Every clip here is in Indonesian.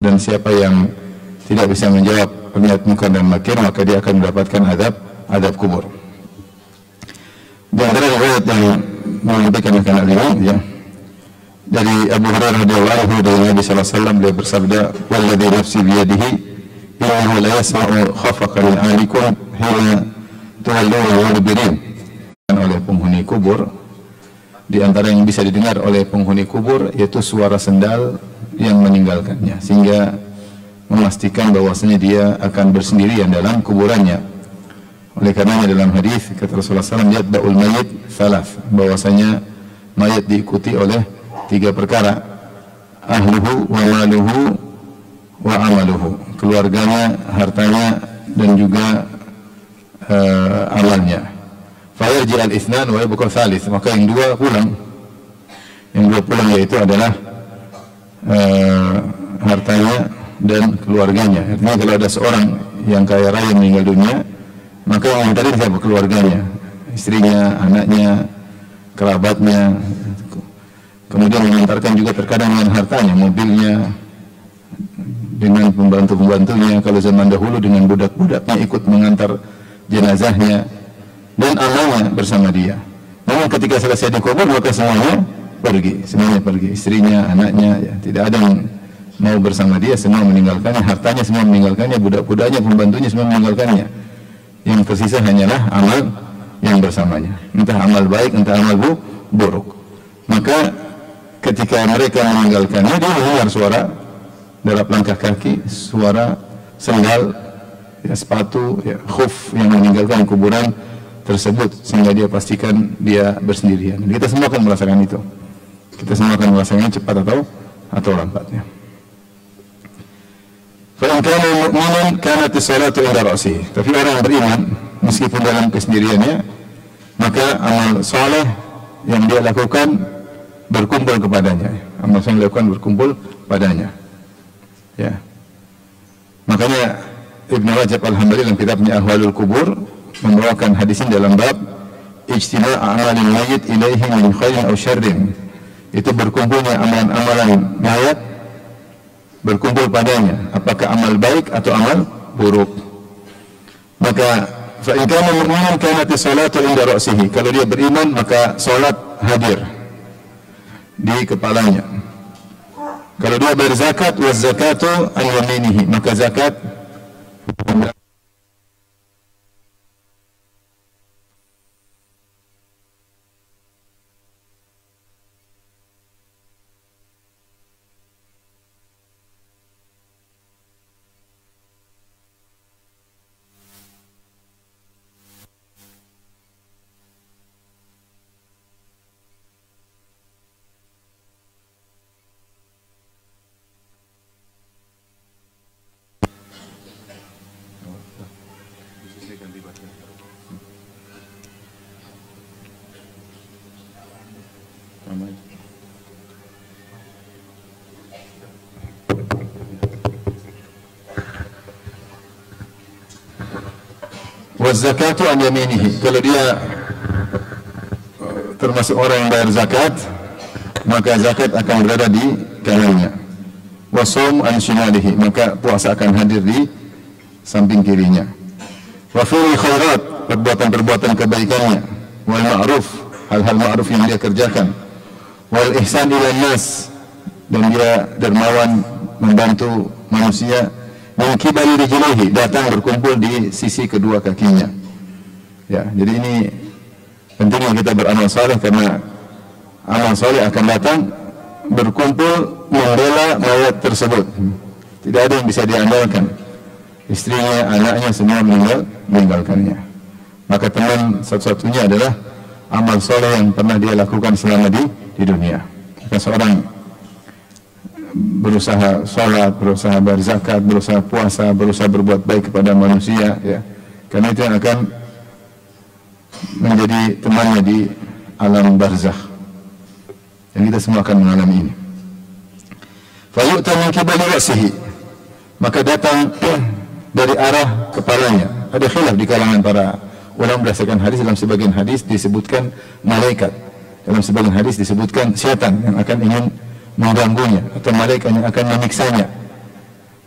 Dan siapa yang tidak bisa menjawab niat munkar dan nakir, maka dia akan mendapatkan azab kubur. Di antara riwayat yang menyampaikan akan al-Imam, ya, dari Abu Hurairah radhiyallahu anhu dari Nabi sallallahu alaihi wasallam, beliau bersabda, "Walladzi nafsi biyadihi innahu la yasma'u khafaqa min ahlikum hina tuwalluna mudbirin." Oleh penghuni kubur, di antara yang bisa didengar oleh penghuni kubur yaitu suara sendal yang meninggalkannya, sehingga memastikan bahwasanya dia akan bersendirian dalam kuburannya. Oleh karenanya dalam hadis kata Rasulullah SAW, yatba'ul mayyit thalath, bahwasanya mayat diikuti oleh 3 perkara: ahluhu wa maluhu wa amaluhu, keluarganya, hartanya, dan juga amalnya. Fayarji al-ithnan wa yabqa thalith, maka yang 2 pulang. Yang 2 pulang yaitu adalah hartanya dan keluarganya. Artinya kalau ada seorang yang kaya raya meninggal dunia, maka yang tadi siapa? Keluarganya, istrinya, anaknya, kerabatnya. Kemudian mengantarkan juga terkadang dengan hartanya, mobilnya, dengan pembantu-pembantunya. Kalau zaman dahulu dengan budak-budaknya ikut mengantar jenazahnya, dan amalnya bersama dia. Namun ketika selesai dikubur, maka semuanya pergi, istrinya, anaknya, ya, tidak ada yang mau bersama dia, semua meninggalkannya, hartanya semua meninggalkannya, budak-budaknya, pembantunya semua meninggalkannya. Yang tersisa hanyalah amal yang bersamanya, entah amal baik, entah amal buruk. Maka ketika mereka meninggalkannya, dia mendengar suara derap langkah kaki, suara sendal, ya, sepatu, ya, khuf yang meninggalkan kuburan tersebut, sehingga dia pastikan dia bersendirian. Kita semua akan merasakan itu. Kita semua akan merasakannya cepat atau lambatnya. Fa in kana mu'minan kanat as-salatu 'inda ra'sihi. Tapi orang yang beriman, meskipun dalam kesendiriannya, maka amal saleh yang dia lakukan berkumpul kepadanya. Amal saleh yang dilakukan berkumpul padanya. Ya. Makanya Ibnu Rajab Al-Hambali dalam kitabnya Ahwalul Kubur membawakan hadis ini dalam bab ijtima' a'malil mayyit ilaihi min khairin aw syarrin. Itu berkumpulnya amalan-amalan mayat berkumpul padanya, apakah amal baik atau amal buruk. Maka fa in kana mu'minan kanat as-salatu 'inda ra'sihi, kalau dia beriman maka salat hadir di kepalanya. Kalau dia berzakat, wa zakatu an yaminihi, maka zakat wazakatu an yaminihi, kalau dia termasuk orang yang bayar zakat, maka zakat akan berada di kanannya. Wasum an shimalihi, maka puasa akan hadir di samping kirinya. Wa fi'li khairat, perbuatan-perbuatan kebaikannya. Wal ma'ruf, hal-hal ma'ruf yang dia kerjakan. Wal ihsan ila nas, dan dia dermawan membantu manusia. Min kibali rijlihi, datang berkumpul di sisi kedua kakinya. Ya, jadi ini pentingnya kita beramal saleh, karena amal saleh akan datang berkumpul membela mayat tersebut. Tidak ada yang bisa diandalkan. Istrinya, anaknya semua meninggalkannya. Maka teman satu-satunya adalah amal saleh yang pernah dia lakukan selama di dunia. Maka seorang berusaha sholat, berusaha berzakat, berusaha puasa, berusaha berbuat baik kepada manusia, ya, karena itu yang akan menjadi temannya di alam barzakh, dan kita semua akan mengalami ini. Fayu'ta min qibali ra'sihi, maka datang dari arah kepalanya. Ada khilaf di kalangan para ulama berdasarkan hadis. Dalam sebagian hadis disebutkan malaikat, dalam sebagian hadis disebutkan syaitan yang akan ingin mengganggunya, atau malaikat yang akan menyiksanya.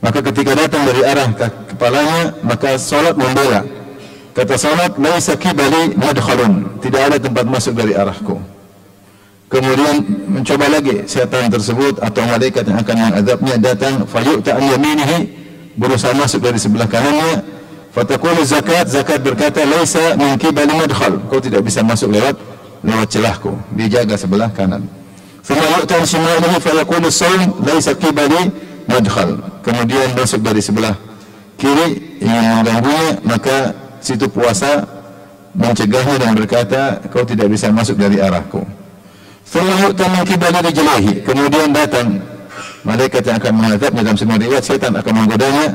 Maka ketika datang dari arah kepalanya, maka salat membela. Kata salat, laisa qibali madkhalun, tidak ada tempat masuk dari arahku. Kemudian mencoba lagi setan tersebut atau malaikat yang akan mengadabnya datang, fayu'ta an yaminihi, berusaha masuk dari sebelah kanannya, fataqulu zakat, zakat berkata laisa min qibali madkhal, kau tidak bisa masuk lewat celahku, dijaga sebelah kanan. Thumma yu'ta an shimalihi fayaqulu shaum laisa qibali madkhal, kemudian masuk dari sebelah kiri ingin mengganggunya, maka situ puasa mencegahnya dan berkata kau tidak bisa masuk dari arahku. Thumma yu'ta min qibali rijlihi, kemudian datang malaikat yang akan menghadapnya, dalam semua riwayat setan akan menggodanya,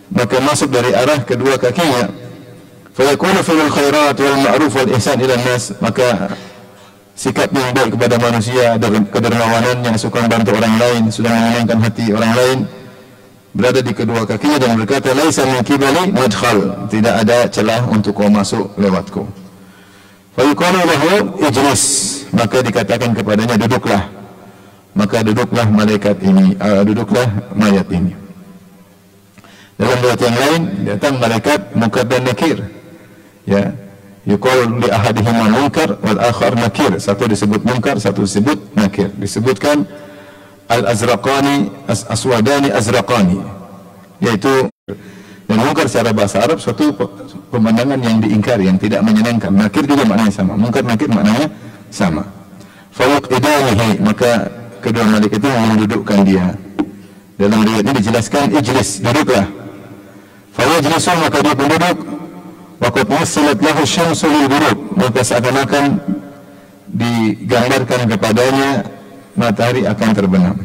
maka masuk dari arah kedua kakinya. Fa yakunu fil khairat wal ma'ruf wal ihsan ila nas, maka sikap yang baik kepada manusia, kedermawanannya, suka membantu orang lain, sudah menyenangkan hati orang lain, berada di kedua kakinya dan berkata laisa min qibali madkhal, tidak ada celah untuk kau masuk lewatku. Fa yuqalu lahu ijlis, maka dikatakan kepadanya duduklah. Maka duduklah malaikat ini, duduklah mayat ini. Dalam riwayat yang lain datang malaikat munkar dan nakir. Ya, yuqal li ahadihima munkar wal akhar nakir. Satu disebut munkar, satu disebut nakir. Disebutkan al-azraqani aswadani azraqani, yaitu dan munkar secara bahasa Arab suatu pemandangan yang diingkari, yang tidak menyenangkan. Nakir juga maknanya sama. Munkar nakir maknanya sama. Fawqidanihi, maka kedua malaikat itu mendudukkan dia. Dalam riwayat ini dijelaskan ijlis, duduklah. Fawajlisu, maka dia pun duduk. Waqad musilat lahu syamsu lil ghurub, maka seakan-akan digambarkan kepadanya matahari akan terbenam.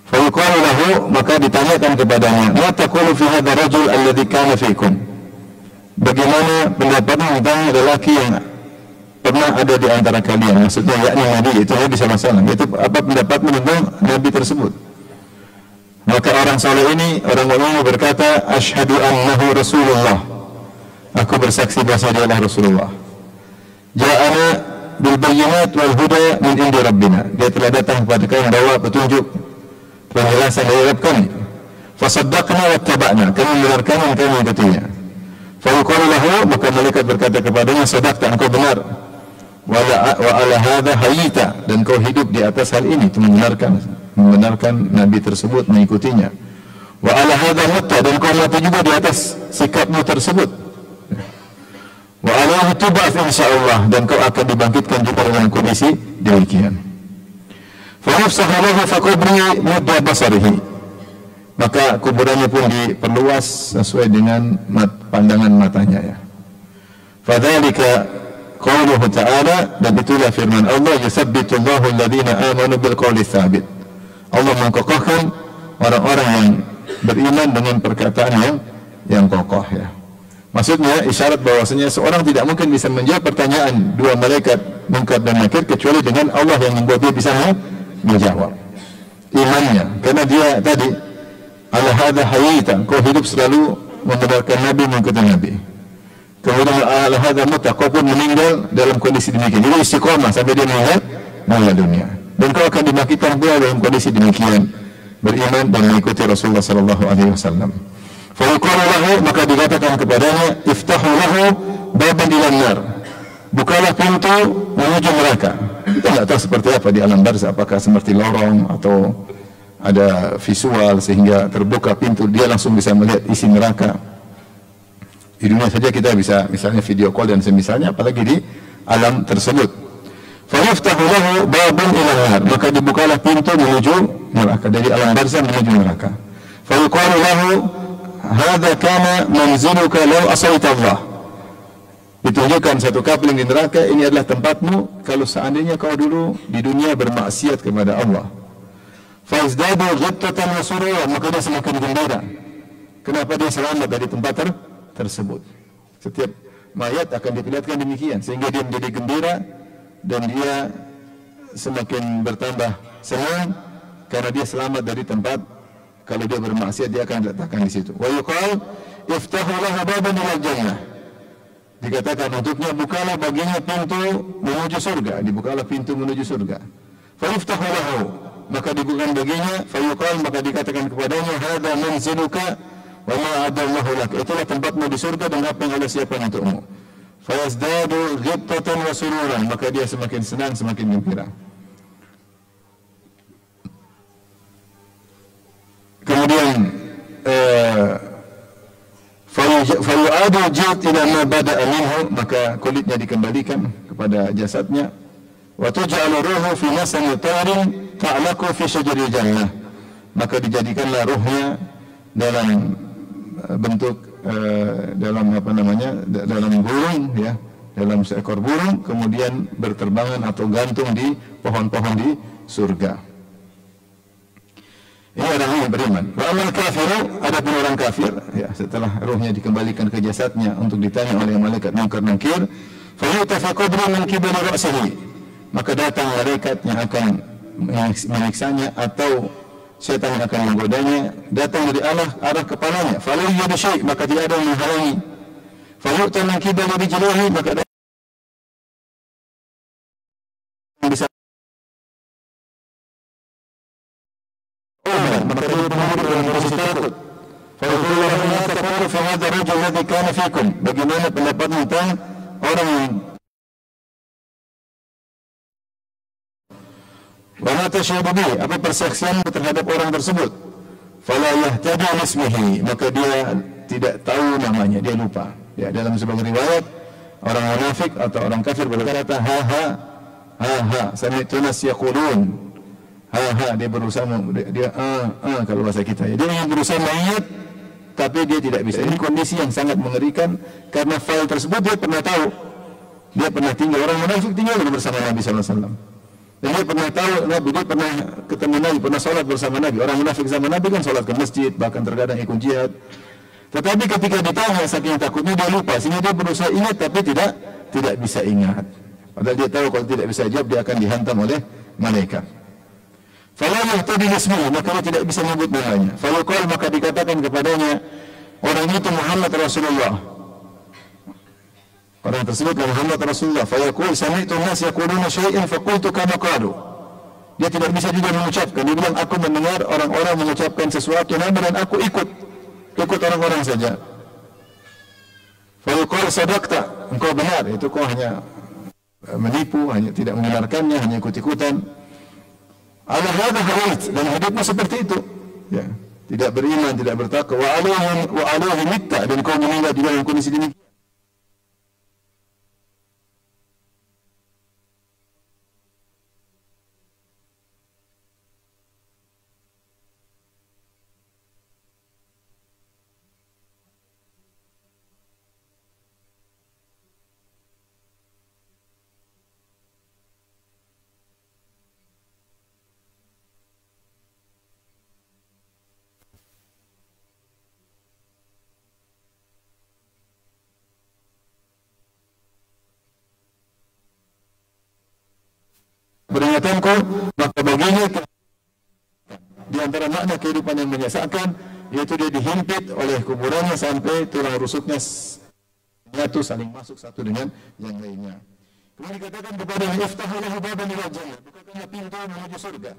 Fayuqalu lahu, maka ditanyakan kepadanya, ma taqulu fi hadha rajul alladhi kana fikum, bagaimana pendapatmu tentang lelaki yang pernah ada di antara kalian, maksudnya yakni Nabi, itu Nabi SAW, itu apa pendapatmu tentang Nabi tersebut? Maka orang saleh ini, orang mukmin berkata, asyhadu annahu Rasulullah, aku bersaksi bahwa dia adalah Rasulullah. Ja'ana bil bayyinat wal huda min indi rabbina, dia telah datang kepada kami membawa petunjuk, penjelasan dari Rabb kami. Fasaddaqna wattaba'na, kami membenarkan dan kami mengikutinya. Fa yuqalu lahu, maka malaikat berkata kepadanya, sadaqta, engkau benar. Wa ala hadha hayita, dan kau hidup di atas hal ini, itu membenarkan Nabi tersebut, mengikutinya. Wa ala hadha mutta, dan kau mati juga di atas sikapmu tersebut. Wa ala tub'ats insyaallah, dan kau akan dibangkitkan juga dengan kondisi demikian. Fa yafsahu lahu fa qabri mudda basarihi, maka kuburannya pun diperluas sesuai dengan pandangan matanya, ya. Fadzalika qauluhu ta'ala, dan itulah firman Allah, yusabbitullahu alladhina amanu bil qawli tsabit, Allah mengkokohkan orang-orang yang beriman dengan perkataan yang kokoh, ya. Maksudnya isyarat bahwasanya seorang tidak mungkin bisa menjawab pertanyaan dua malaikat munkar dan nakir kecuali dengan Allah yang membuat dia bisa menjawab imannya, karena dia tadi ala hadha hayita, kau hidup selalu membenarkan Nabi, mengikuti Nabi. Kemudian ala hadha mutta, kau pun meninggal dalam kondisi demikian, jadi istiqomah sampai dia meninggal dunia, dan kau akan dibangkitkan pula dalam kondisi demikian, beriman dan mengikuti Rasulullah sallallahu alaihi wasallam. Fa yuqalu lahu, maka dikatakan kepadanya, iftahu lahu baban ilan nar, bukalah pintu menuju neraka. Kita tidak tahu seperti apa di alam barzah, apakah seperti lorong atau ada visual sehingga terbuka pintu, dia langsung bisa melihat isi neraka. Di dunia saja kita bisa misalnya video call dan semisalnya, apalagi di alam tersebut. Fa yuftahu lahu babun ila nar, maka dibukalah pintu menuju neraka, dari alam barzah menuju neraka. Fa yuqalu lahu hadza kana manziluka law asaita Allah, ditunjukkan satu kapling di neraka, ini adalah tempatmu kalau seandainya kau dulu di dunia bermaksiat kepada Allah. Fa'izdadu ghittatan wa surura, maka dia semakin gembira. Kenapa dia selamat dari tempat tersebut? Setiap mayat akan diperlihatkan demikian, sehingga dia menjadi gembira dan dia semakin bertambah senang karena dia selamat dari tempat kalau dia bermaksiat, dia akan diletakkan di situ. Wa yuqal iftahu lahu baban ilal jannah, dikatakan untuknya bukalah baginya pintu menuju surga, dibukalah pintu menuju surga. Fa yuftahu lahu, maka dibukakan baginya, fayuqal, maka dikatakan kepadanya, hadza manziluka wa ma a'adallahu lak, itulah tempatmu di surga dan apa yang Allah siapkan untukmu. Fayazdadu ghibtatan wa sururan, maka dia semakin senang, semakin gembira. Kemudian fayu'adu jild ila ma bada'a minhu, maka kulitnya dikembalikan kepada jasadnya. Wa tuj'alu ruhu fi nasami tarin ta'laku fi syajaril jannah, maka dijadikanlah ruhnya dalam bentuk dalam apa namanya, dalam burung, ya, dalam seekor burung, kemudian berterbangan atau gantung di pohon-pohon di surga. Ini orang yang beriman. Wa amal kafiru, adapun orang kafir, ya, setelah ruhnya dikembalikan ke jasadnya untuk ditanya oleh malaikat Munkar Nakir, fa yu'ta fi qabri min qibali ra'sihi, maka datang malaikat yang akan menyiksanya atau setan yang akan menggodanya, datang dari arah kepalanya. Falau yadu syai', maka tidak ada yang menghalangi. Fa yu'ta min qibali rijlihi, maka bisa bagaimana pendapat tentang orang yang wa tashabuhi, apa persaksian terhadap orang tersebut, fala yahtadi ismihi, maka dia tidak tahu namanya, dia lupa. Ya, dalam sebuah riwayat orang munafik atau orang kafir berkata ha ha sami'tu nas yaqulun ha, dia berusaha dia kalau bahasa kita, ya, dia berusaha mengingat tapi dia tidak bisa. Ini kondisi yang sangat mengerikan karena file tersebut dia pernah tahu, dia pernah tinggal, orang munafik tinggal bersama Nabi sallallahu alaihi wasallam. Dan dia pernah tahu Nabi, dia pernah ketemu Nabi, pernah sholat bersama Nabi. Orang munafik zaman Nabi kan sholat ke masjid, bahkan terkadang ikut jihad. Tetapi ketika ditanya, saking takutnya dia lupa, sehingga dia berusaha ingat tapi tidak bisa ingat. Padahal dia tahu kalau tidak bisa jawab dia akan dihantam oleh malaikat. Fala yahtadi ismuhu, maka dia tidak bisa menyebut namanya. Fayuqal, maka dikatakan kepadanya, orang itu Muhammad Rasulullah. Orang tersebut Muhammad Rasulullah. Fayaqul sami'tu an-nas yaquluna syai'an faqultu kama qalu. Dia tidak bisa juga mengucapkan. Dia bilang, aku mendengar orang-orang mengucapkan sesuatu nama dan aku ikut orang-orang saja. Fayaqul sadaqta, engkau benar, itu kau hanya menipu, hanya tidak membenarkannya, hanya ikut-ikutan. Ala hadha hawait, dan hidupmu seperti itu, ya, tidak beriman, tidak bertakwa. Wa alaihi mitta, dan kau meninggal di dalam kondisi demikian. Peringatanku, maka baginya di antara makna kehidupan yang menyesakan, yaitu dia dihimpit oleh kuburannya sampai tulang rusuknya menyatu, saling masuk satu dengan yang lainnya. Kemudian dikatakan kepadanya, iftahu lahu baban ila jannah, bukakanlah pintu menuju surga.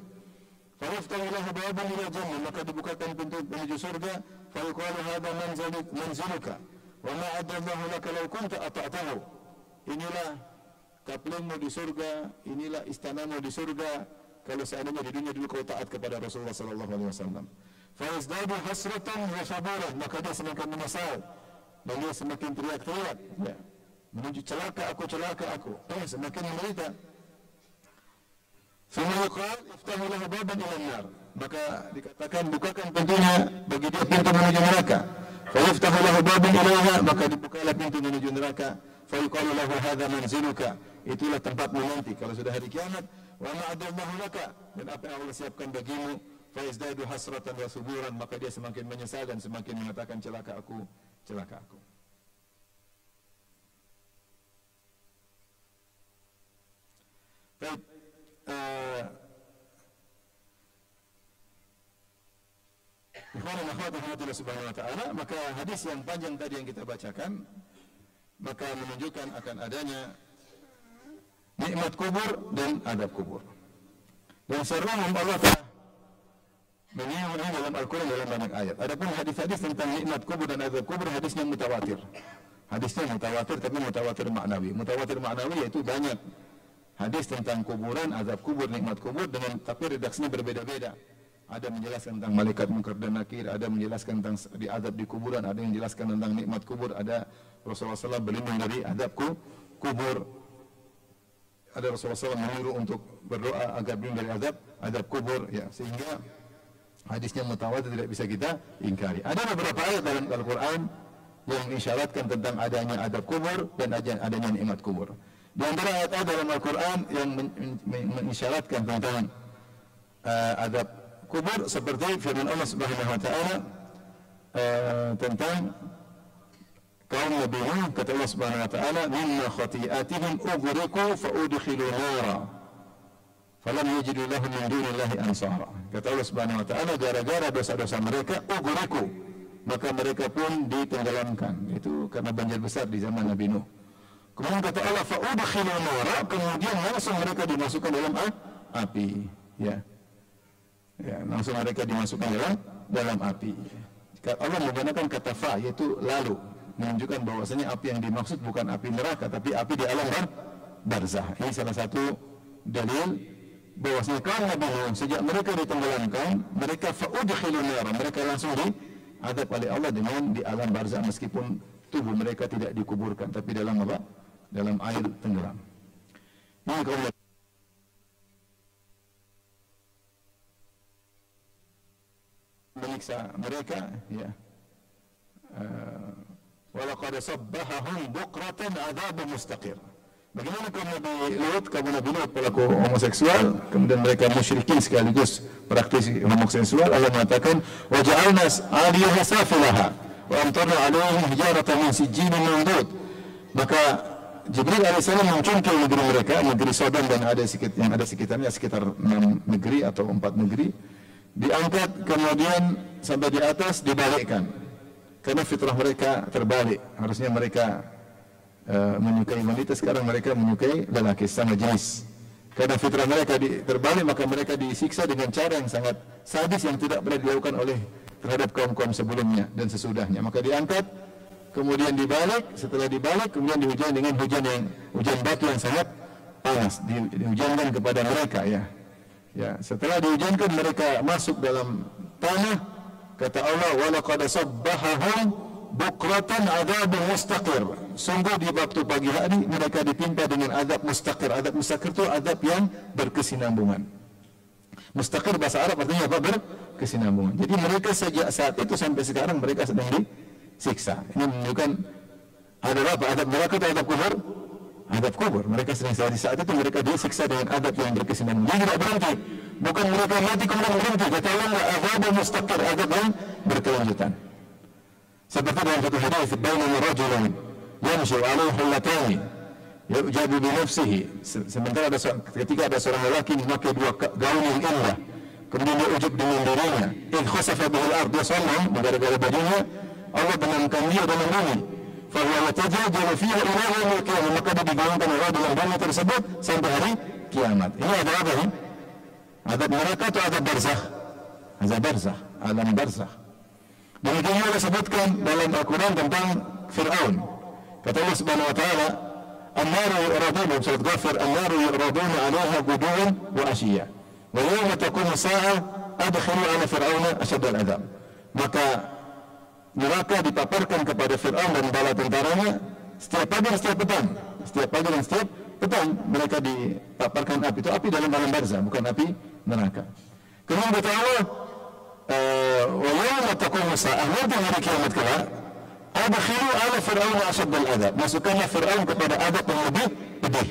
Fa iftahu lahu baban ila jannah, maka dibukakan pintu menuju surga. Fa yuqalu hadza manziluka wa ma adallahu laka law kunta ata'tahu. Inilah kaplengmu di surga, inilah istanamu di surga, kalau seandainya di dunia dulu kau taat kepada Rasulullah sallallahu alaihi wasallam. Fa yazdadu hasratan wa saburan, maka dia semakin menyesal dan dia semakin teriak-teriak, ya, menuju celaka aku, semakin menderita. Thumma yuqal iftahu lahu baban ila an-nar, maka dikatakan bukakan pintunya bagi dia, pintu menuju neraka. Fa yaftahu lahu baban ilaiha, maka dibukalah pintu menuju neraka. Fa yuqalu lahu hadza manziluka, itulah tempatmu nanti kalau sudah hari kiamat. Wa ma adallahu laka, dan apa yang Allah siapkan bagimu. Fa yazdadu hasratan wa suburan, maka dia semakin menyesal dan semakin mengatakan celaka aku. Baik, Subhanahu wa ta'ala, maka hadis yang panjang tadi yang kita bacakan maka menunjukkan akan adanya nikmat kubur dan adab kubur. Dan secara umum Allah telah menyinggung ini dalam Al-Quran dalam banyak ayat. Adapun hadis-hadis tentang nikmat kubur dan azab kubur, hadisnya mutawatir. Hadisnya mutawatir, tapi mutawatir maknawi. Mutawatir maknawi yaitu banyak hadis tentang kuburan, azab kubur, nikmat kubur, dengan tapi redaksinya berbeda-beda. Ada menjelaskan tentang malaikat munkar dan nakir, ada menjelaskan tentang diazab di kuburan, ada yang menjelaskan tentang nikmat kubur, ada Rasulullah SAW berlindung dari azab kubur, ada Rasulullah SAW menyuruh untuk berdoa agar berlindung dari azab kubur, ya, sehingga hadisnya mutawatir tidak bisa kita ingkari. Ada beberapa ayat dalam Al-Quran yang mengisyaratkan tentang adanya azab kubur dan adanya nikmat kubur. Di antara ayat-ayat dalam Al-Quran yang mengisyaratkan tentang azab kubur seperti firman Allah Subhanahu wa taala tentang kaum Nabi Nuh, kata Allah Subhanahu wa taala, "Mimma khati'atihim ughriqu fa udkhilu nara falam yajidu lahum min dunillahi ansara." Kata Allah Subhanahu wa taala, gara-gara dosa-dosa mereka ughriqu, maka mereka pun ditenggelamkan. Itu karena banjir besar di zaman Nabi Nuh. Kemudian kata Allah, fa udkhilu nara, kemudian langsung mereka dimasukkan dalam api, ya. Ya, langsung mereka dimasukkan dalam api. Allah menggunakan kata fa, yaitu lalu, menunjukkan bahwasanya api yang dimaksud bukan api neraka, tapi api di alam barzah. Ini salah satu dalil bahwasanya kaum Nabi Nuh sejak mereka ditenggelamkan, mereka faudkhilun nar, mereka langsung diazab oleh Allah dengan di alam barzah, meskipun tubuh mereka tidak dikuburkan, tapi dalam apa? Dalam air tenggelam. Ini kaum menyiksa mereka, ya. Walaqad sabbahahum bukratan adzabun mustaqir. Bagaimana kaum Nabi Lut, kaum Nabi Lut pelaku homoseksual, kemudian mereka musyrikin sekaligus praktisi homoseksual. Allah mengatakan, wa ja'alna 'aliyaha safilaha wa amtarna 'alaihim hijaratan min sijjilin mandud. Maka Jibril alaihissalam mencungkil negeri mereka, negeri Sodom dan yang ada sekitarnya, sekitar 6 negeri atau 4 negeri, diangkat kemudian sampai di atas, dibalikkan. Karena fitrah mereka terbalik. Harusnya mereka menyukai wanita, sekarang mereka menyukai lelaki sama jenis. Karena fitrah mereka terbalik, maka mereka disiksa dengan cara yang sangat sadis yang tidak pernah dilakukan oleh terhadap kaum-kaum sebelumnya dan sesudahnya. Maka diangkat, kemudian dibalik, setelah dibalik kemudian dihujan dengan hujan batu yang sangat panas, dihujankan kepada mereka, ya. Ya, setelah dihujankan mereka masuk dalam tanah, kata Allah, walaqad sabbahahum bukratan adzabun mustaqir. Sungguh di waktu pagi hari mereka ditimpa dengan azab mustaqir. Azab mustaqir itu azab yang berkesinambungan. Mustaqir bahasa Arab artinya apa? Berkesinambungan. Jadi mereka sejak saat itu sampai sekarang mereka sedang disiksa. Ini menunjukkan ada apa? Azab neraka atau azab kubur? Azab kubur. Mereka sedang di saat itu mereka disiksa dengan azab yang berkesinambungan. Dia tidak berhenti. Bukan mereka mati kemudian berhenti. Kata Allah, azab mustaqir, azab yang berkelanjutan. Seperti dalam satu hadis, bainama rajulun yamshi alaihi hullatani yu'jabu bi nafsihi. Sementara ketika ada seorang lelaki memakai 2 gaun yang indah, kemudian dia ujub dengan dirinya, id khasafa bihil ard, dia sombong gara-gara bajunya, Allah benamkan dia dalam bumi. Fa huwa yatajajalu fiha ila yaumil qiyamah, maka dia digolongkan Allah dalam bumi tersebut sampai hari kiamat. Ini ada apa ini? Azab neraka atau azab barzakh? Azab barzakh, alam barzakh. Demikian juga disebutkan dalam Al-Quran tentang Fir'aun. Kata Allah Subhanahu wa taala, "An-naru yu'raduna," surat Ghafir, "An-naru yu'raduna 'alaiha ghuduwan wa 'ashiyya. Wa yawma taqumu as-sa'ah adkhilu 'ala fir'auna ashadd al-'adzab." Maka neraka dipaparkan kepada Fir'aun dan bala tentaranya setiap pagi dan setiap petang. Setiap pagi dan setiap petang mereka dipaparkan api. Itu api dalam alam barzah, bukan api neraka. Kemudian kata Allah, wa yawma taqumu as-sa'ah, nanti hari kiamat kelak, adkhilu 'ala fir'auna ashadd al-'adzab. Masukkanlah Fir'aun kepada azab yang lebih pedih.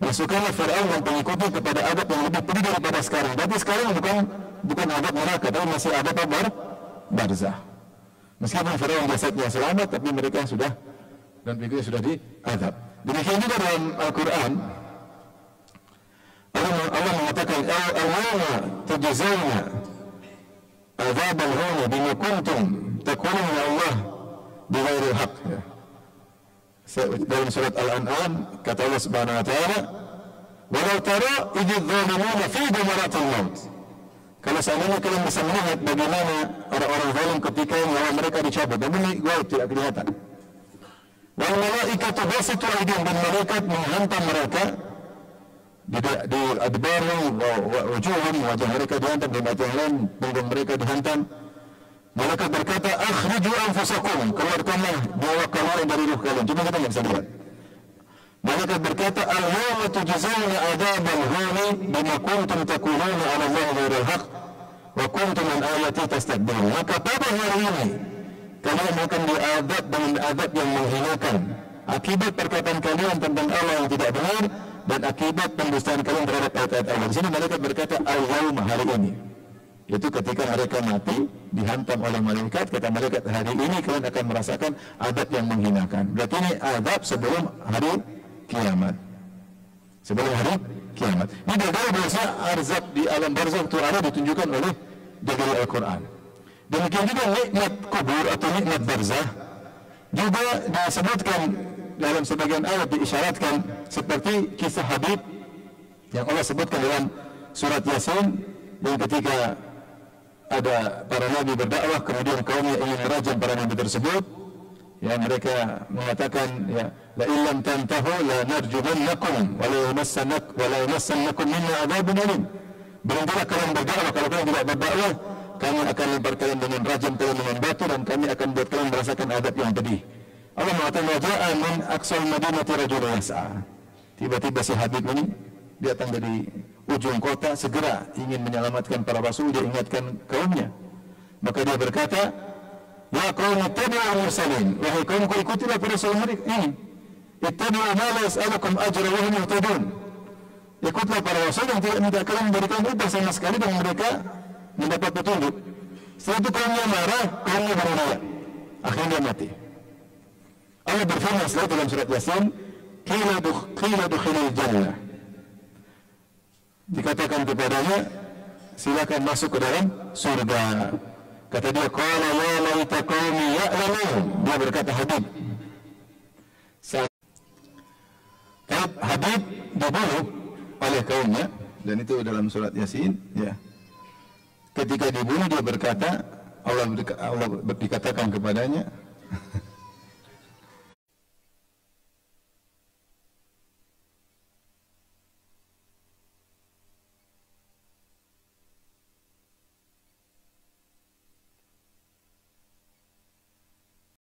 Masukkanlah Fir'aun dan pengikutnya kepada azab yang lebih pedih daripada sekarang. Berarti sekarang bukan azab neraka, tapi masih azab barzah. Meskipun Fir'aun jasadnya selamat, tapi mereka sudah dan pengikutnya sudah diazab. Demikian juga dalam Al-Quran Allah mengatakan, al-yawma tujzauna adzabal huni bima kuntum taquluna ya Allah bighairil haqq. Dalam surat Al-An'am kata Allah Subhanahu wa taala, Walau tara idh dhalimuna fi ghamaratil maut. Kalau seandainya kalian bisa melihat bagaimana orang-orang zalim ketika nyawa mereka dicabut, dan ini gaib tidak kelihatan. Wal malaikatu basitu aydihim, dan malaikat menghantam mereka di adbarihim wa wujuhihim, wajah mereka dihantam, di mata yang lain punggung mereka dihantam. Malaikat berkata, akhriju anfusakum, keluarkanlah nyawa kalian dari ruh kalian. Cuma kita nggak bisa lihat. Malaikat berkata, al-yawma tujzauna adzabal huni bima kuntum taquluna 'ala Allahi ghairil haqq wa kuntum an ayati tastakbirun. Maka pada hari ini kalian akan diadab dengan adab yang menghinakan akibat perkataan kalian tentang Allah yang tidak benar dan akibat pendustaan kalian terhadap ayat-ayat Allah. Di sini malaikat berkata, al-yawma, hari ini. Itu ketika mereka mati dihantam oleh malaikat, kata malaikat, hari ini kalian akan merasakan adab yang menghinakan. Berarti ini adab sebelum hari kiamat. Sebelum hari kiamat. Ini gara-gara bahasa arzab di alam barzakh itu ada ditunjukkan oleh dalil Al-Quran. Demikian juga nikmat kubur atau nikmat barzakh juga disebutkan dalam sebagian ayat, diisyaratkan seperti kisah Habib yang Allah sebutkan dalam surat Yasin, yang ketika ada para nabi berdakwah kemudian kaumnya ingin merajam para nabi tersebut, ya mereka mengatakan, ya la illam tantahu la narjumannakum wa la yamassannakum minna adzabun alim. Berhentilah kalian berdakwah, kalau kalian tidak berdakwah kami akan lempar kalian dengan rajam kalian dengan batu dan kami akan buat kalian merasakan adab yang pedih. Allah mengatakan, waja'a min aqsal madinati rajulun yas'a. Tiba-tiba si Habib ini datang dari ujung kota, segera ingin menyelamatkan para rasul, dia ingatkan kaumnya. Maka dia berkata, ya qaumi ittabi'u mursalin, wahai kaumku ikutilah para rasul mereka ini. Ittabi'u ma la yas'alukum ajra wa hum muhtadun. Ikutlah para rasul yang tidak minta kalian memberikan upah sama sekali dan mereka mendapat petunjuk. Setelah itu kaumnya marah, kaumnya beraya, akhirnya mati. Allah berfirman setelah dalam surat Yasin, qila dukhilil jannah. Dikatakan kepadanya, silakan masuk ke dalam surga. Kata dia, qala ya laita qaumi ya'lamun. Dia berkata, Habib dibunuh oleh kaumnya, dan itu dalam surat Yasin, ya. Ketika dibunuh dia berkata, Allah dikatakan kepadanya,